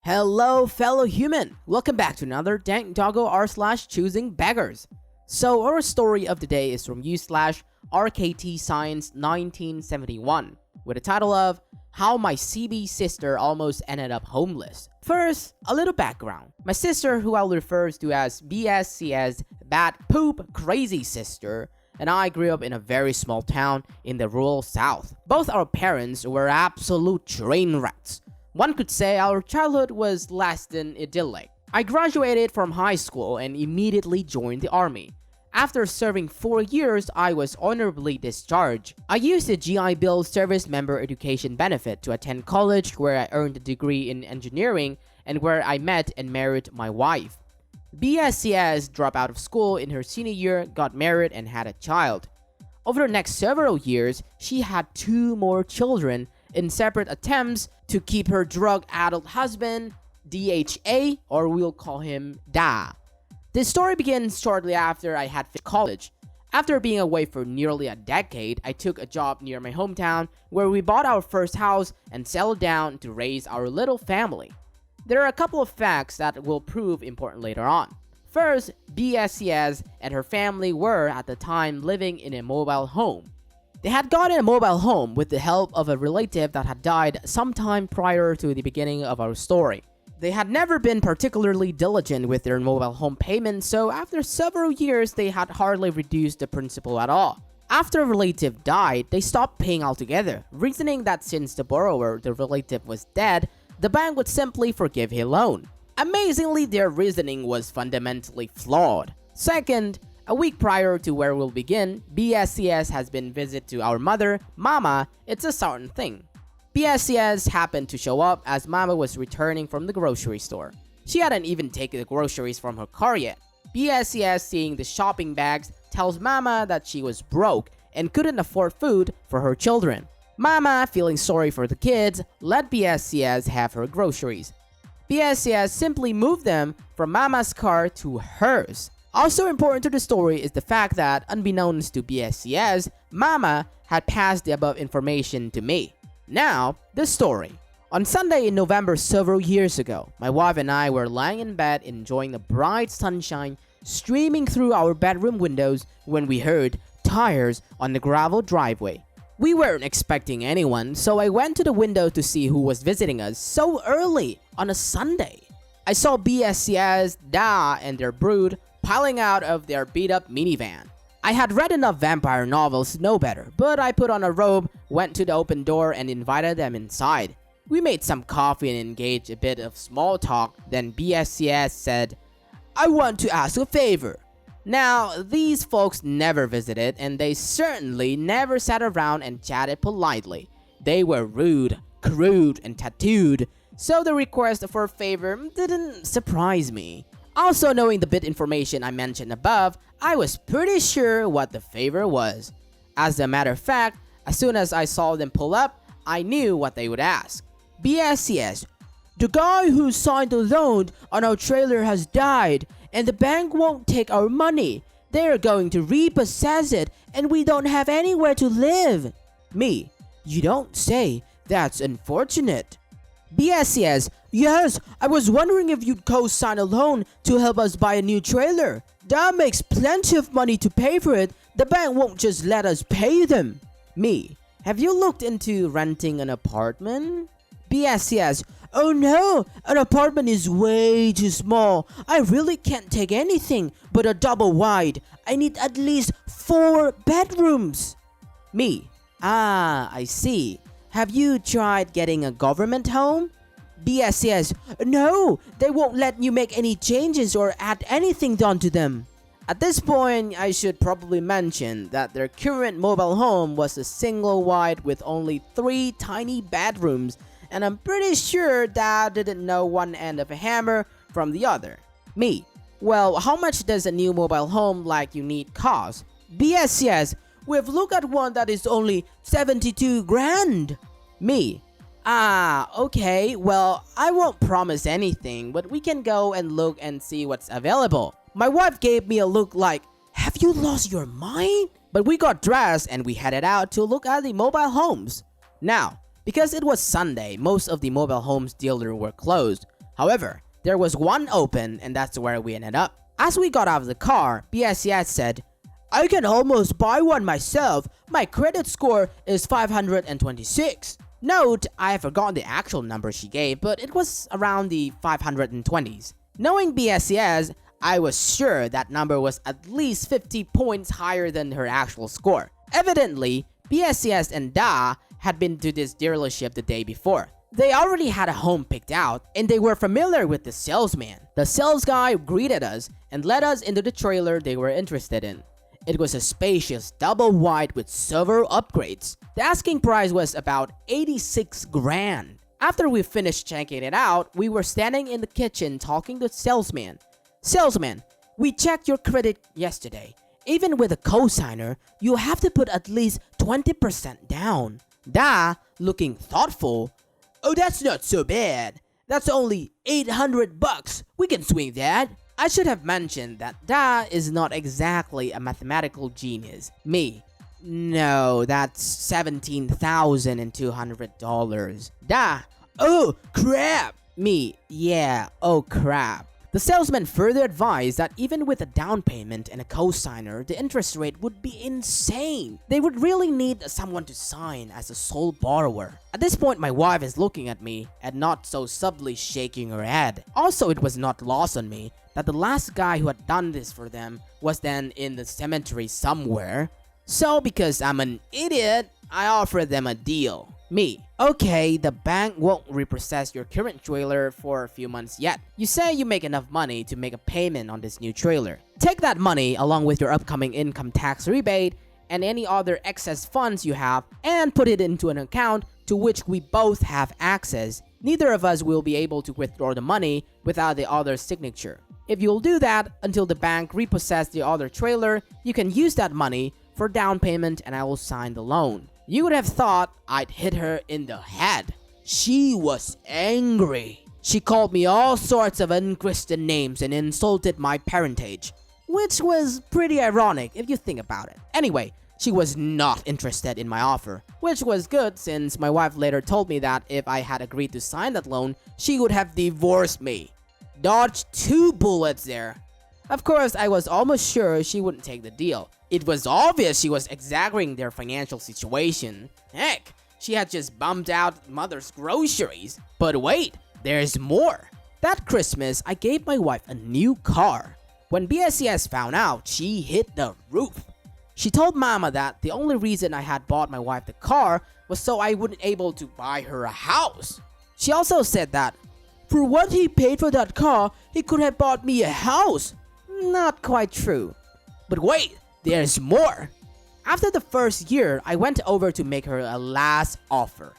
Hello, fellow human! Welcome back to another Dank Doggo r/ChoosingBeggars. So, our story of the day is from u/RKT Science 1971 with the title of How My CB Sister Almost Ended Up Homeless. First, a little background. My sister, who I'll refer to as BSCS, Bad Poop Crazy Sister, and I grew up in a very small town in the rural south. Both our parents were absolute train wrecks. One could say our childhood was less than idyllic. I graduated from high school and immediately joined the army. After serving 4 years, I was honorably discharged. I used the GI Bill Service Member Education benefit to attend college, where I earned a degree in engineering and where I met and married my wife. BSCS dropped out of school in her senior year, got married, and had a child. Over the next several years, she had 2 more children in separate attempts to keep her drug-addled husband, DHA, or we'll call him Da. This story begins shortly after I had finished college. After being away for nearly a decade, I took a job near my hometown where we bought our first house and settled down to raise our little family. There are a couple of facts that will prove important later on. First, BSCS and her family were at the time living in a mobile home. They had gotten a mobile home with the help of a relative that had died sometime prior to the beginning of our story. They had never been particularly diligent with their mobile home payments, so after several years, they had hardly reduced the principal at all. After a relative died, they stopped paying altogether, reasoning that since the borrower, the relative, was dead, the bank would simply forgive a loan. Amazingly, their reasoning was fundamentally flawed. Second, a week prior to where we'll begin, BSCS has been visit to our mother, Mama. It's a certain thing. BSCS happened to show up as Mama was returning from the grocery store. She hadn't even taken the groceries from her car yet. BSCS, seeing the shopping bags, tells Mama that she was broke and couldn't afford food for her children. Mama, feeling sorry for the kids, let BSCS have her groceries. BSCS simply moved them from Mama's car to hers. Also important to the story is the fact that, unbeknownst to BSCS, Mama had passed the above information to me. Now, the story. On Sunday in November several years ago, my wife and I were lying in bed enjoying the bright sunshine streaming through our bedroom windows when we heard tires on the gravel driveway. We weren't expecting anyone, so I went to the window to see who was visiting us so early on a Sunday. I saw BSCS, Da, and their brood piling out of their beat-up minivan. I had read enough vampire novels to know better, but I put on a robe, went to the open door, and invited them inside. We made some coffee and engaged a bit of small talk, then BSCS said, "I want to ask a favor." Now, these folks never visited, and they certainly never sat around and chatted politely. They were rude, crude, and tattooed, so the request for a favor didn't surprise me. Also, knowing the bit information I mentioned above, I was pretty sure what the favor was. As a matter of fact, as soon as I saw them pull up, I knew what they would ask. BSCS, "The guy who signed the loan on our trailer has died, and the bank won't take our money. They're going to repossess it, and we don't have anywhere to live." Me, "You don't say. That's unfortunate." BSCS, "Yes, I was wondering if you'd co-sign a loan to help us buy a new trailer. That makes plenty of money to pay for it. The bank won't just let us pay them." Me, "Have you looked into renting an apartment?" BSCS, "Oh no, an apartment is way too small. I really can't take anything but a double wide. I need at least 4 bedrooms. Me, I see. Have you tried getting a government home?" BSCS, "No, they won't let you make any changes or add anything done to them." At this point, I should probably mention that their current mobile home was a single wide with only 3 tiny bedrooms, and I'm pretty sure Dad didn't know one end of a hammer from the other. Me, "Well, how much does a new mobile home like you need cost?" BSCS, "We've looked at one that is only 72 grand. Me, "Okay, well, I won't promise anything, but we can go and look and see what's available." My wife gave me a look like, "Have you lost your mind?" But we got dressed and we headed out to look at the mobile homes. Now, because it was Sunday, most of the mobile homes dealer were closed. However, there was one open and that's where we ended up. As we got out of the car, BSCS said, "I can almost buy one myself. My credit score is 526. Note, I have forgotten the actual number she gave, but it was around the 520s. Knowing BSCS, I was sure that number was at least 50 points higher than her actual score. Evidently, BSCS and Da had been to this dealership the day before. They already had a home picked out, and they were familiar with the salesman. The sales guy greeted us and led us into the trailer they were interested in. It was a spacious double wide with several upgrades. The asking price was about 86 grand. After we finished checking it out, we were standing in the kitchen talking to the salesman. "Salesman, we checked your credit yesterday. Even with a cosigner, you have to put at least 20% down." Da, looking thoughtful, "Oh, that's not so bad. That's only 800 bucks. We can swing that." I should have mentioned that Da is not exactly a mathematical genius. Me, "No, that's $17,200. Da, "Oh, crap." Me, "Yeah, oh crap." The salesman further advised that even with a down payment and a cosigner, the interest rate would be insane. They would really need someone to sign as a sole borrower. At this point, my wife is looking at me and not so subtly shaking her head. Also, it was not lost on me that the last guy who had done this for them was then in the cemetery somewhere. So because I'm an idiot, I offered them a deal. Me, "Okay, the bank won't repossess your current trailer for a few months yet. You say you make enough money to make a payment on this new trailer. Take that money along with your upcoming income tax rebate and any other excess funds you have and put it into an account to which we both have access. Neither of us will be able to withdraw the money without the other's signature. If you'll do that until the bank repossesses the other trailer, you can use that money for down payment and I will sign the loan." You would have thought I'd hit her in the head. She was angry. She called me all sorts of unchristian names and insulted my parentage, which was pretty ironic if you think about it. Anyway, she was not interested in my offer, which was good since my wife later told me that if I had agreed to sign that loan, she would have divorced me. Dodged 2 bullets there. Of course, I was almost sure she wouldn't take the deal. It was obvious she was exaggerating their financial situation. Heck, she had just bumped out mother's groceries. But wait, there's more. That Christmas, I gave my wife a new car. When BSCS found out, she hit the roof. She told mama that the only reason I had bought my wife the car was so I wouldn't able to buy her a house. She also said that, "For what he paid for that car, he could have bought me a house." Not quite true. But wait, there's more. After the first year, I went over to make her a last offer.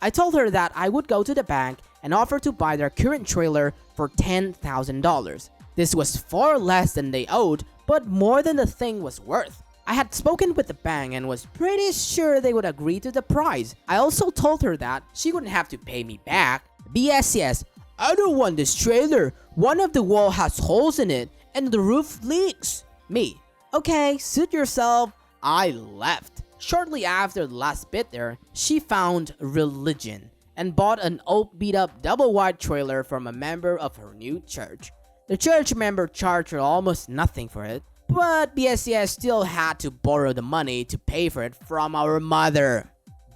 I told her that I would go to the bank and offer to buy their current trailer for $10,000. This was far less than they owed, but more than the thing was worth. I had spoken with the bank and was pretty sure they would agree to the price. I also told her that she wouldn't have to pay me back. BSCS, "I don't want this trailer. One of the walls has holes in it and the roof leaks." Me, "Okay, suit yourself." I left. Shortly after the last bit there, she found religion and bought an old beat up double wide trailer from a member of her new church. The church member charged her almost nothing for it, but BSCS still had to borrow the money to pay for it from our mother.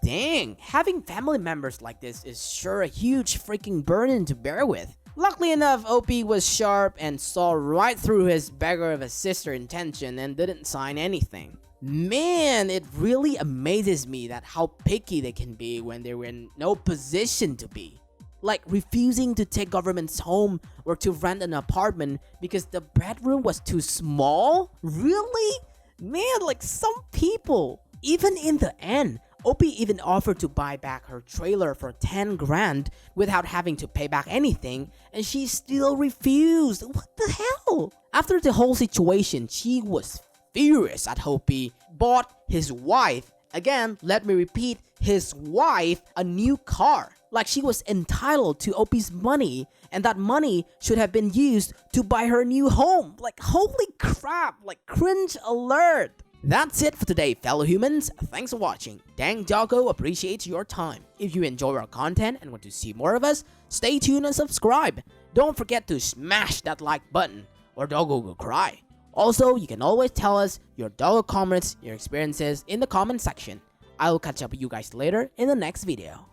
Dang, having family members like this is sure a huge freaking burden to bear with. Luckily enough, OP was sharp and saw right through his beggar of a sister intention and didn't sign anything. Man, it really amazes me that how picky they can be when they were in no position to be. Like refusing to take government's home or to rent an apartment because the bedroom was too small? Really? Man, like some people. Even in the end, OP even offered to buy back her trailer for 10 grand without having to pay back anything, and she still refused. What the hell? After the whole situation, she was furious at OP, bought his wife, again, let me repeat, his wife, a new car. Like she was entitled to OP's money, and that money should have been used to buy her new home. Like holy crap, like cringe alert. That's it for today, fellow humans. Thanks for watching. Dank Doggo appreciates your time. If you enjoy our content and want to see more of us, stay tuned and subscribe. don't forget to smash that like button or Doggo will cry. Also, you can always tell us your Doggo comments, your experiences in the comment section. I will catch up with you guys later in the next video.